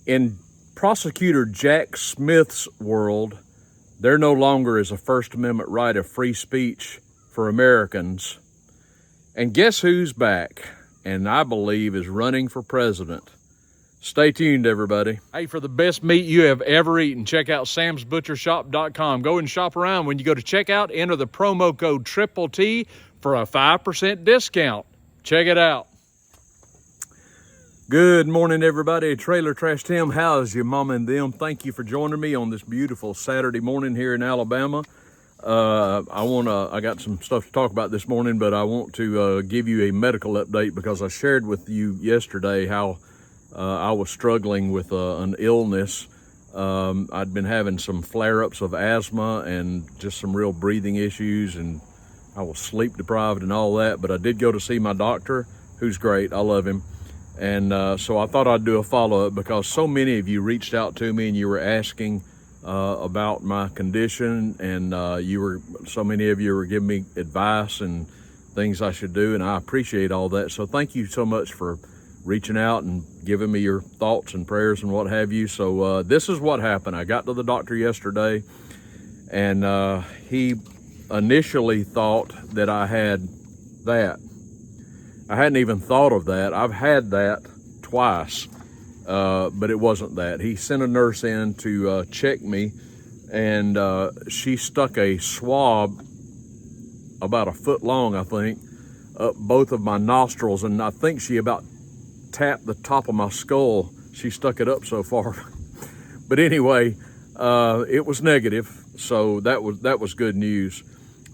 In Prosecutor Jack Smith's world, there no longer is a First Amendment right of free speech for Americans. And guess who's back? And I believe is running for president. Stay tuned, everybody. Hey, for the best meat you have ever eaten, check out samsbutchershop.com. Go and shop around. When you go to checkout, enter the promo code TT for a 5% discount. Check it out. Good morning, everybody. Trailer Trash Tim, how's your mom and them? Thank you for joining me on this beautiful Saturday morning here in Alabama. I got some stuff to talk about this morning, but I want to give you a medical update because I shared with you yesterday how I was struggling with an illness. I'd been having some flare-ups of asthma and just some real breathing issues, and I was sleep deprived and all that, but I did go to see my doctor, who's great. I love him. And so I thought I'd do a follow-up because so many of you reached out to me and you were asking about my condition, and so many of you were giving me advice and things I should do, and I appreciate all that. So thank you so much for reaching out and giving me your thoughts and prayers and what have you. So this is what happened. I got to the doctor yesterday, and he initially thought that I had that. I hadn't even thought of that. I've had that twice, but it wasn't that. He sent a nurse in to check me, and she stuck a swab about a foot long, I think, up both of my nostrils, and I think she about tapped the top of my skull. She stuck it up so far. But anyway, it was negative, so that was good news.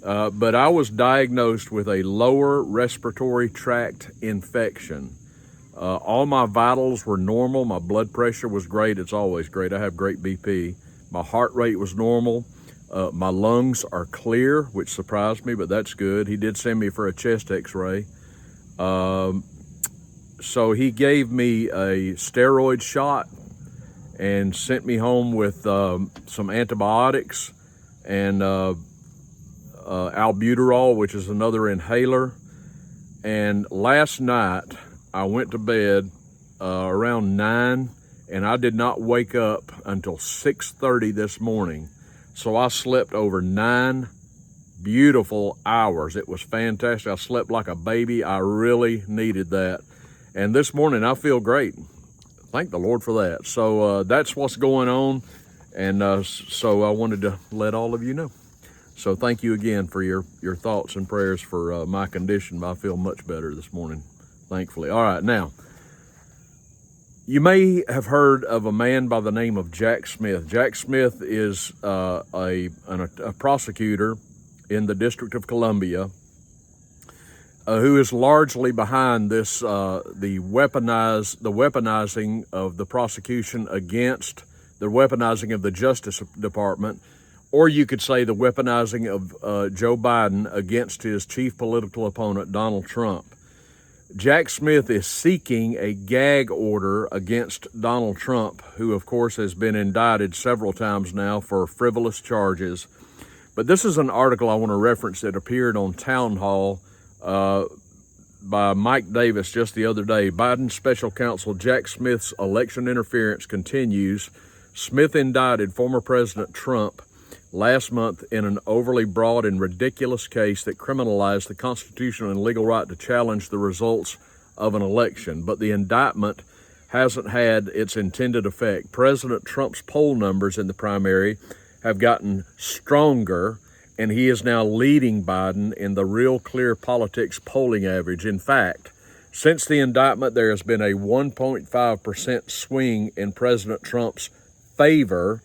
But I was diagnosed with a lower respiratory tract infection. All my vitals were normal. My blood pressure was great. It's always great. I have great BP. My heart rate was normal. My lungs are clear, which surprised me, but that's good. He did send me for a chest x-ray. So he gave me a steroid shot and sent me home with some antibiotics and albuterol, which is another inhaler. And last night I went to bed around 9, and I did not wake up until 6:30 this morning. So I slept over 9 beautiful hours. It was fantastic. I slept like a baby. I really needed that. And this morning I feel great. Thank the Lord for that. So that's what's going on. And so I wanted to let all of you know. So thank you again for your thoughts and prayers for my condition. I feel much better this morning, thankfully. All right, now, you may have heard of a man by the name of Jack Smith. Jack Smith is a prosecutor in the District of Columbia who is largely behind this, the weaponizing of the prosecution against the weaponizing of the Justice Department, or you could say the weaponizing of Joe Biden against his chief political opponent, Donald Trump. Jack Smith is seeking a gag order against Donald Trump, who, of course, has been indicted several times now for frivolous charges. But this is an article I want to reference that appeared on Town Hall by Mike Davis just the other day. Biden special counsel Jack Smith's election interference continues. Smith indicted former President Trump last month in an overly broad and ridiculous case that criminalized the constitutional and legal right to challenge the results of an election. But the indictment hasn't had its intended effect. President Trump's poll numbers in the primary have gotten stronger, and he is now leading Biden in the Real Clear Politics polling average. In fact, since the indictment, there has been a 1.5% swing in President Trump's favor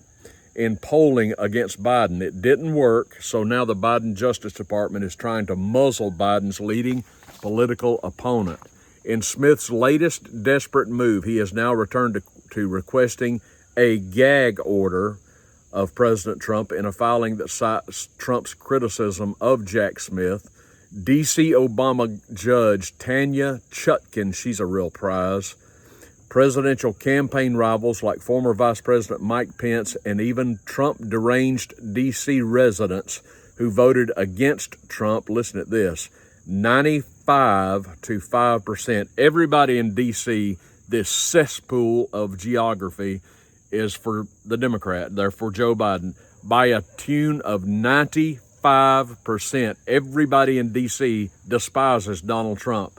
in polling against Biden. It didn't work, so now the Biden Justice Department is trying to muzzle Biden's leading political opponent. In Smith's latest desperate move, he has now returned to requesting a gag order of President Trump in a filing that cites Trump's criticism of Jack Smith. D.C. Obama Judge Tanya Chutkin, she's a real prize, presidential campaign rivals like former Vice President Mike Pence, and even Trump-deranged D.C. residents who voted against Trump. Listen to this, 95 to 5%. Everybody in D.C. this cesspool of geography is for the Democrat. They're for Joe Biden by a tune of 95%. Everybody in D.C. despises Donald Trump.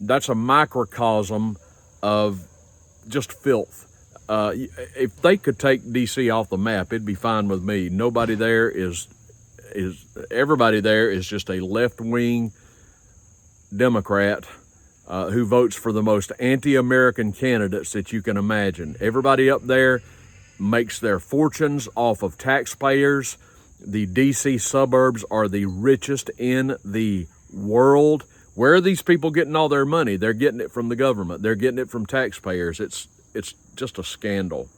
That's a microcosm of just filth. If they could take D.C. off the map, it'd be fine with me. Everybody there is just a left-wing Democrat who votes for the most anti-American candidates that you can imagine. Everybody up there makes their fortunes off of taxpayers. The D.C. suburbs are the richest in the world. Where are these people getting all their money? They're getting it from the government. They're getting it from taxpayers. It's just a scandal.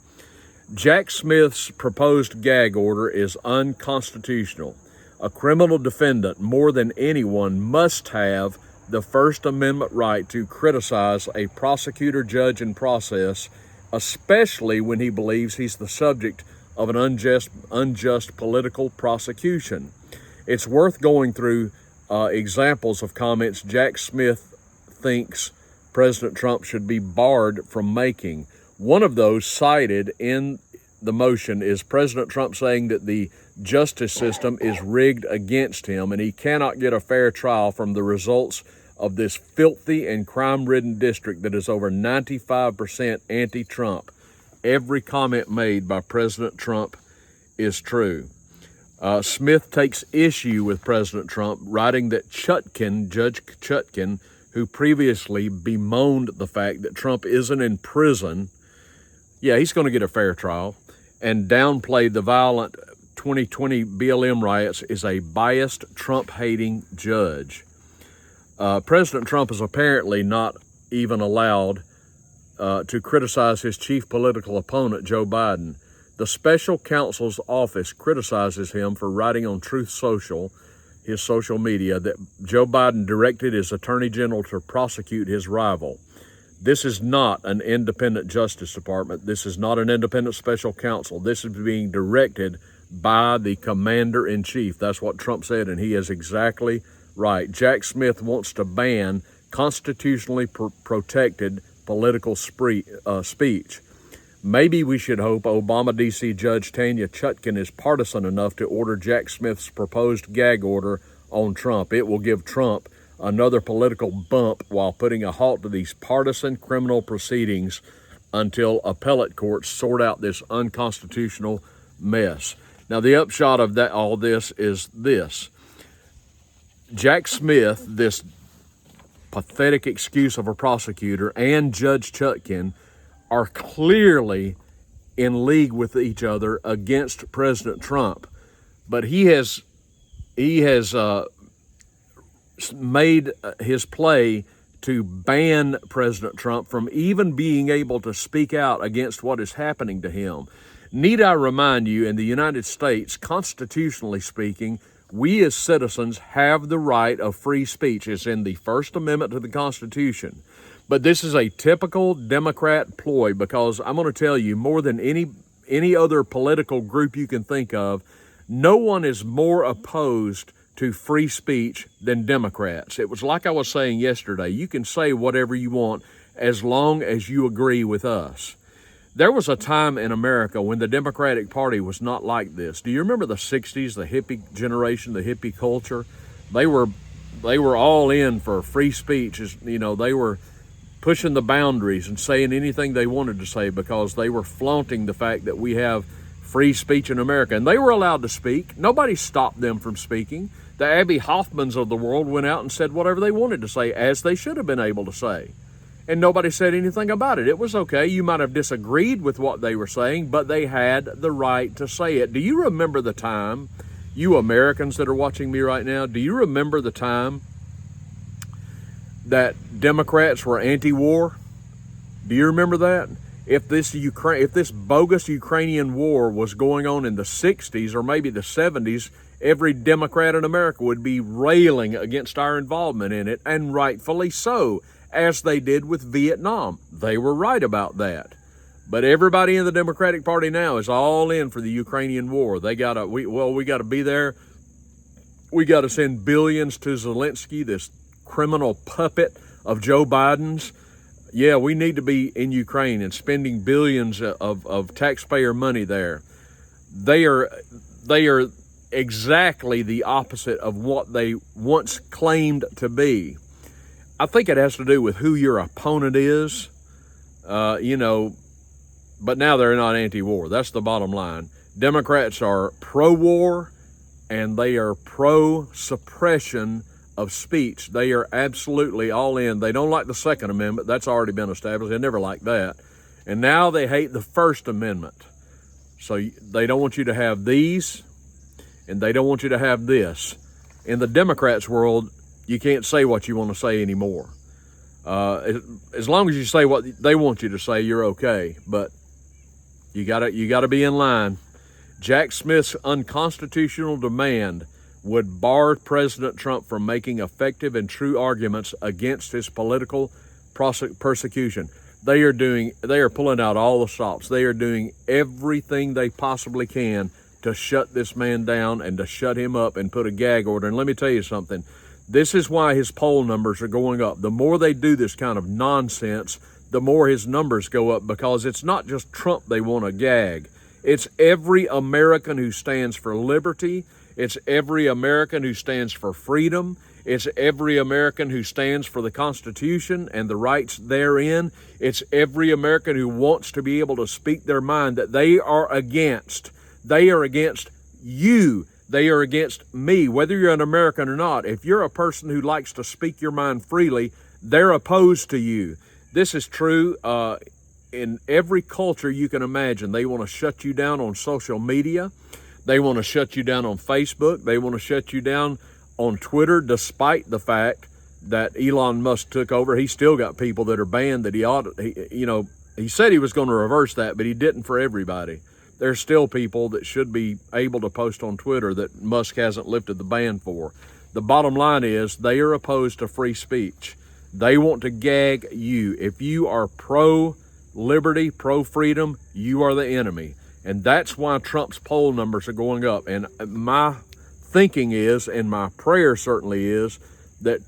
Jack Smith's proposed gag order is unconstitutional. A criminal defendant, more than anyone, must have the First Amendment right to criticize a prosecutor, judge, and process, especially when he believes he's the subject of an unjust political prosecution. It's worth going through examples of comments Jack Smith thinks President Trump should be barred from making. One of those cited in the motion is President Trump saying that the justice system is rigged against him and he cannot get a fair trial from the results of this filthy and crime-ridden district that is over 95% anti-Trump. Every comment made by President Trump is true. Smith takes issue with President Trump, writing that Judge Chutkan, who previously bemoaned the fact that Trump isn't in prison, he's going to get a fair trial, and downplayed the violent 2020 BLM riots, is a biased, Trump-hating judge. President Trump is apparently not even allowed to criticize his chief political opponent, Joe Biden. The special counsel's office criticizes him for writing on Truth Social, his social media, that Joe Biden directed his attorney general to prosecute his rival. This is not an independent Justice Department. This is not an independent special counsel. This is being directed by the commander-in-chief. That's what Trump said, and he is exactly right. Jack Smith wants to ban constitutionally protected political speech. Maybe we should hope Obama D.C. Judge Tanya Chutkan is partisan enough to order Jack Smith's proposed gag order on Trump. It will give Trump another political bump while putting a halt to these partisan criminal proceedings until appellate courts sort out this unconstitutional mess. Now, the upshot of all this is this. Jack Smith, this pathetic excuse of a prosecutor, and Judge Chutkan are clearly in league with each other against President Trump. But he has made his play to ban President Trump from even being able to speak out against what is happening to him. Need I remind you, in the United States, constitutionally speaking, we as citizens have the right of free speech. It's in the First Amendment to the Constitution. But this is a typical Democrat ploy, because I'm going to tell you, more than any other political group you can think of, no one is more opposed to free speech than Democrats. It was like I was saying yesterday, you can say whatever you want as long as you agree with us. There was a time in America when the Democratic Party was not like this. Do you remember the 60s, the hippie generation, the hippie culture? They were all in for free speech. They were pushing the boundaries and saying anything they wanted to say because they were flaunting the fact that we have free speech in America. And they were allowed to speak. Nobody stopped them from speaking. The Abby Hoffmans of the world went out and said whatever they wanted to say, as they should have been able to say. And nobody said anything about it. It was okay. You might have disagreed with what they were saying, but they had the right to say it. Do you remember the time, you Americans that are watching me right now, do you remember the time that Democrats were anti-war? Do you remember that? If this bogus Ukrainian war was going on in the 60s or maybe the 70s, every Democrat in America would be railing against our involvement in it, and rightfully so, as they did with Vietnam. They were right about that. But everybody in the Democratic Party now is all in for the Ukrainian war. We got to be there. We got to send billions to Zelensky, this criminal puppet of Joe Biden's. Yeah, we need to be in Ukraine and spending billions of taxpayer money there. They are exactly the opposite of what they once claimed to be. I think it has to do with who your opponent is, but now they're not anti-war. That's the bottom line. Democrats are pro-war and they are pro-suppression of speech. They are absolutely all in. They don't like the Second Amendment. That's already been established. They never liked that. And now they hate the First Amendment. So they don't want you to have these, and they don't want you to have this. In the Democrats' world, you can't say what you want to say anymore. As long as you say what they want you to say, you're okay. But you gotta be in line. Jack Smith's unconstitutional demand would bar President Trump from making effective and true arguments against his political persecution. They are pulling out all the stops. They are doing everything they possibly can to shut this man down and to shut him up and put a gag order. And let me tell you something. This is why his poll numbers are going up. The more they do this kind of nonsense, the more his numbers go up, because it's not just Trump they want to gag. It's every American who stands for liberty. It's every American who stands for freedom. It's every American who stands for the Constitution and the rights therein. It's every American who wants to be able to speak their mind that they are against. They are against you. They are against me, whether you're an American or not. If you're a person who likes to speak your mind freely, they're opposed to you. This is true in every culture you can imagine. They want to shut you down on social media. They want to shut you down on Facebook. They want to shut you down on Twitter, despite the fact that Elon Musk took over. He's still got people that are banned that he said he was going to reverse that, but he didn't for everybody. There's still people that should be able to post on Twitter that Musk hasn't lifted the ban for. The bottom line is they are opposed to free speech. They want to gag you. If you are pro-liberty, pro-freedom, you are the enemy. And that's why Trump's poll numbers are going up. And my thinking is, and my prayer certainly is, that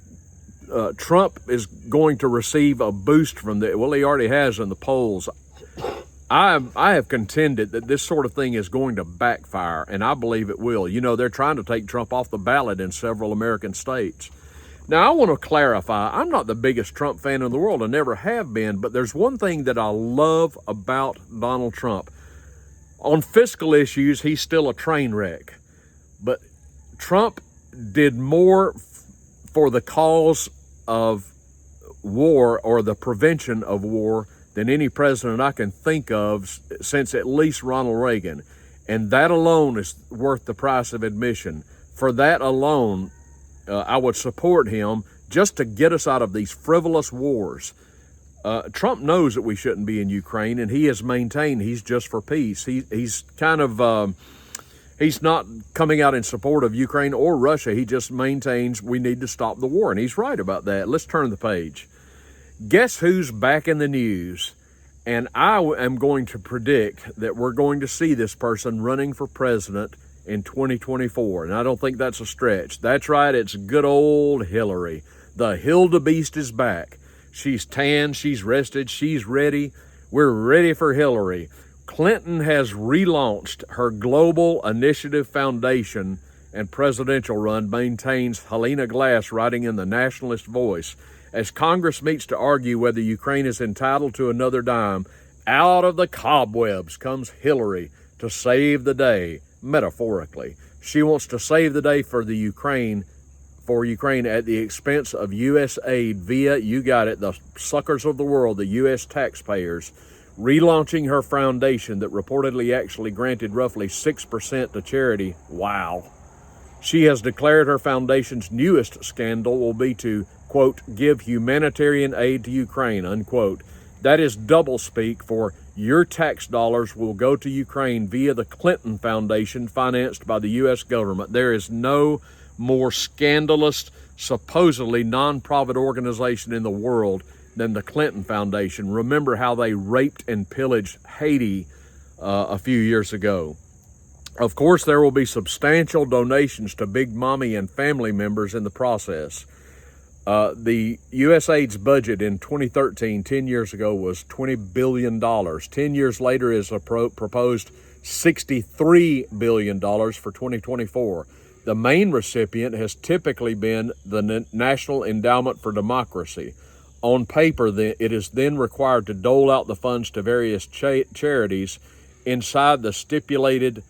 Trump is going to receive a boost from that. Well, he already has in the polls. I have contended that this sort of thing is going to backfire, and I believe it will. They're trying to take Trump off the ballot in several American states. Now, I want to clarify, I'm not the biggest Trump fan in the world. I never have been, but there's one thing that I love about Donald Trump. On fiscal issues, he's still a train wreck. But Trump did more for the cause of war or the prevention of war than any president I can think of since at least Ronald Reagan. And that alone is worth the price of admission. For that alone, I would support him just to get us out of these frivolous wars. Trump knows that we shouldn't be in Ukraine, and he has maintained he's just for peace. He's not coming out in support of Ukraine or Russia. He just maintains we need to stop the war, and he's right about that. Let's turn the page. Guess who's back in the news? And I am going to predict that we're going to see this person running for president in 2024. And I don't think that's a stretch. That's right, it's good old Hillary. The Hildebeest is back. She's tan, she's rested, she's ready. We're ready for Hillary. Clinton has relaunched her Global Initiative Foundation and presidential run, maintains Helena Glass, writing in the Nationalist Voice. As Congress meets to argue whether Ukraine is entitled to another dime, out of the cobwebs comes Hillary to save the day, metaphorically. She wants to save the day for Ukraine at the expense of U.S. aid via, you got it, the suckers of the world, the U.S. taxpayers, relaunching her foundation that reportedly actually granted roughly 6% to charity. Wow. She has declared her foundation's newest scandal will be to, quote, give humanitarian aid to Ukraine, unquote. That is doublespeak for your tax dollars will go to Ukraine via the Clinton Foundation financed by the U.S. government. There is no more scandalous, supposedly non-profit organization in the world than the Clinton Foundation. Remember how they raped and pillaged Haiti a few years ago. Of course, there will be substantial donations to Big Mommy and family members in the process. The USAID's budget in 2013, 10 years ago, was $20 billion. 10 years later is a proposed $63 billion for 2024. The main recipient has typically been the National Endowment for Democracy. On paper, it is then required to dole out the funds to various charities inside the stipulated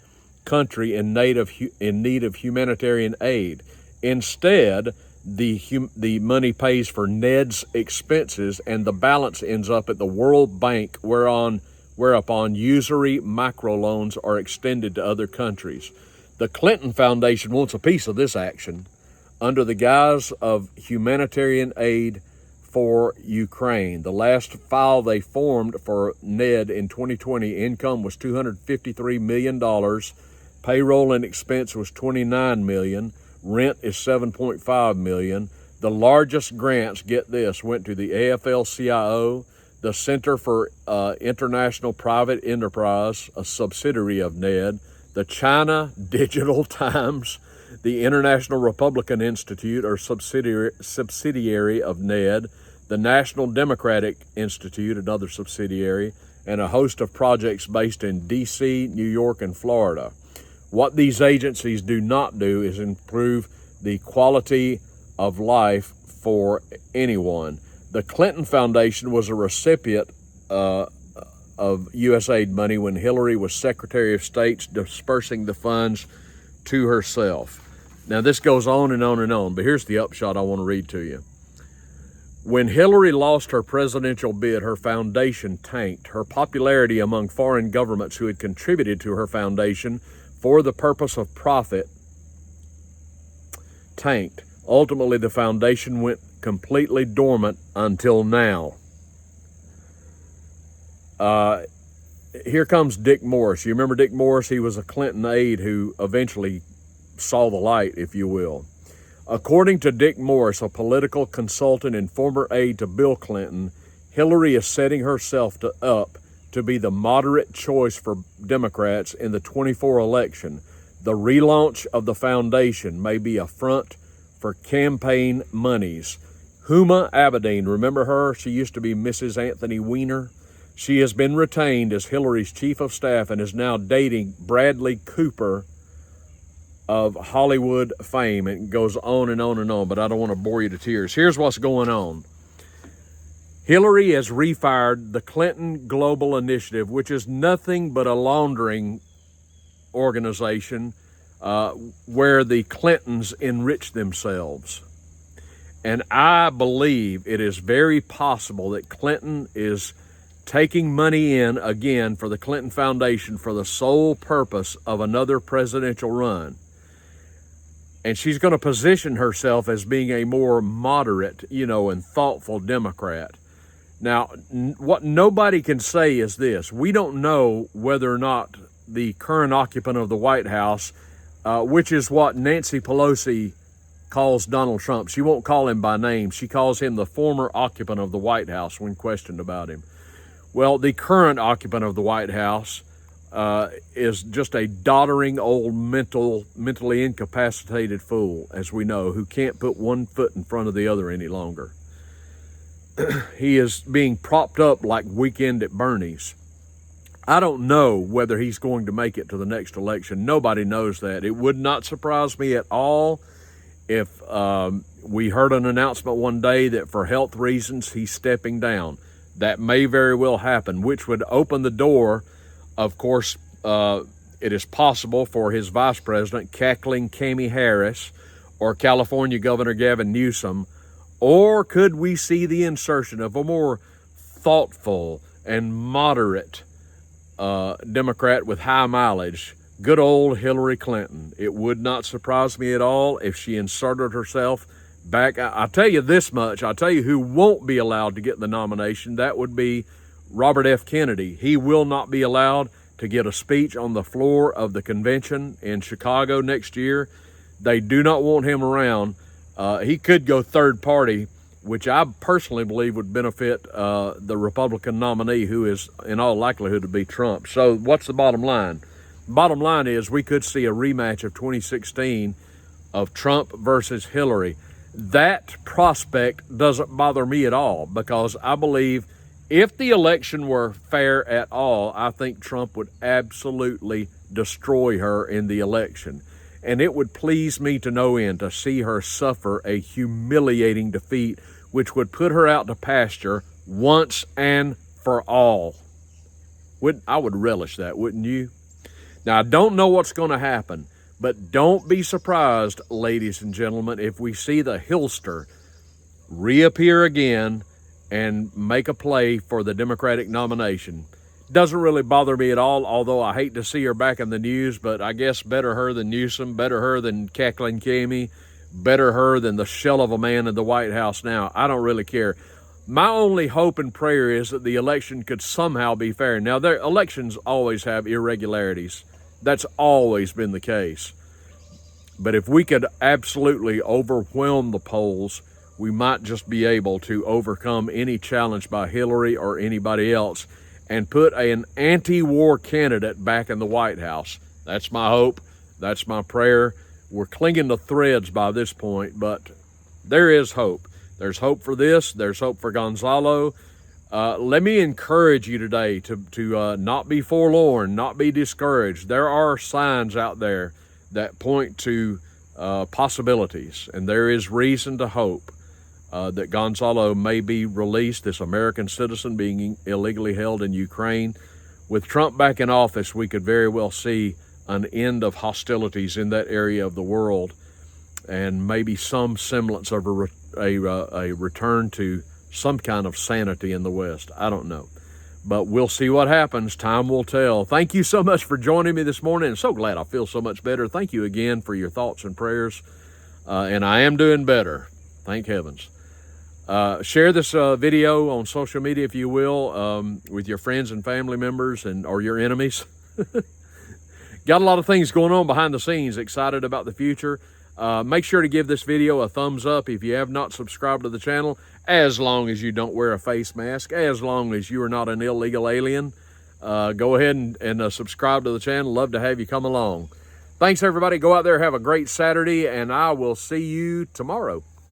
country in need of humanitarian aid. Instead, the money pays for NED's expenses, and the balance ends up at the World Bank, whereupon usury microloans are extended to other countries. The Clinton Foundation wants a piece of this action under the guise of humanitarian aid for Ukraine. The last file they formed for NED in 2020, income was $253 million, payroll and expense was $29 million, rent is $7.5 million. The largest grants, get this, went to the AFL-CIO, the Center for International Private Enterprise, a subsidiary of NED, the China Digital Times, the International Republican Institute, or subsidiary of NED, the National Democratic Institute, another subsidiary, and a host of projects based in D.C., New York, and Florida. What these agencies do not do is improve the quality of life for anyone. The Clinton Foundation was a recipient of USAID money when Hillary was Secretary of State, dispersing the funds to herself. Now, this goes on and on and on, but here's the upshot I want to read to you. When Hillary lost her presidential bid, her foundation tanked. Her popularity among foreign governments who had contributed to her foundation for the purpose of profit tanked. Ultimately, the foundation went completely dormant until now. Here comes Dick Morris. You remember Dick Morris? He was a Clinton aide who eventually saw the light, if you will. According to Dick Morris, a political consultant and former aide to Bill Clinton, Hillary is setting herself up to be the moderate choice for Democrats in the 24 election. The relaunch of the foundation may be a front for campaign monies. Huma Abedin, remember her? She used to be Mrs. Anthony Weiner. She has been retained as Hillary's chief of staff and is now dating Bradley Cooper of Hollywood fame. It goes on and on and on, but I don't want to bore you to tears. Here's what's going on. Hillary has refired the Clinton Global Initiative, which is nothing but a laundering organization where the Clintons enrich themselves. And I believe it is very possible that Clinton is taking money in again for the Clinton Foundation for the sole purpose of another presidential run. And she's going to position herself as being a more moderate, and thoughtful Democrat. Now, what nobody can say is this. We don't know whether or not the current occupant of the White House, which is what Nancy Pelosi calls Donald Trump. She won't call him by name. She calls him the former occupant of the White House when questioned about him. Well, the current occupant of the White House is just a doddering old mentally incapacitated fool, as we know, who can't put one foot in front of the other any longer. He is being propped up like Weekend at Bernie's. I don't know whether he's going to make it to the next election. Nobody knows that. It would not surprise me at all if we heard an announcement one day that for health reasons he's stepping down. That may very well happen, which would open the door. Of course, it is possible for his vice president, cackling Kamala Harris, or California Governor Gavin Newsom, or could we see the insertion of a more thoughtful and moderate Democrat with high mileage, good old Hillary Clinton? It would not surprise me at all if she inserted herself back. I'll tell you this much. I'll tell you who won't be allowed to get the nomination. That would be Robert F. Kennedy. He will not be allowed to get a speech on the floor of the convention in Chicago next year. They do not want him around. He could go third party, which I personally believe would benefit the Republican nominee, who is in all likelihood to be Trump. So what's the bottom line? Bottom line is we could see a rematch of 2016 of Trump versus Hillary. That prospect doesn't bother me at all, because I believe if the election were fair at all, I think Trump would absolutely destroy her in the election. And it would please me to no end to see her suffer a humiliating defeat, which would put her out to pasture once and for all. I would relish that, wouldn't you? Now, I don't know what's going to happen, but don't be surprised, ladies and gentlemen, if we see the Hillster reappear again and make a play for the Democratic nomination. Doesn't really bother me at all, although I hate to see her back in the news, but I guess better her than Newsom, better her than Kathleen Kennedy, better her than the shell of a man in the White House now. I don't really care. My only hope and prayer is that the election could somehow be fair. Now, their elections always have irregularities. That's always been the case. But if we could absolutely overwhelm the polls, we might just be able to overcome any challenge by Hillary or anybody else and put an anti-war candidate back in the White House. That's my hope. That's my prayer. We're clinging to threads by this point, but there is hope. There's hope for this. There's hope for Gonzalo. Let me encourage you today to not be forlorn, not be discouraged. There are signs out there that point to possibilities, and there is reason to hope that Gonzalo may be released, this American citizen being illegally held in Ukraine. With Trump back in office, we could very well see an end of hostilities in that area of the world, and maybe some semblance of a return to some kind of sanity in the West. I don't know. But we'll see what happens. Time will tell. Thank you so much for joining me this morning. I'm so glad I feel so much better. Thank you again for your thoughts and prayers. And I am doing better. Thank heavens. Share this video on social media, if you will, with your friends and family members or your enemies. Got a lot of things going on behind the scenes. Excited about the future. Make sure to give this video a thumbs up if you have not subscribed to the channel, as long as you don't wear a face mask, as long as you are not an illegal alien. Go ahead and subscribe to the channel. Love to have you come along. Thanks, everybody. Go out there, have a great Saturday, and I will see you tomorrow.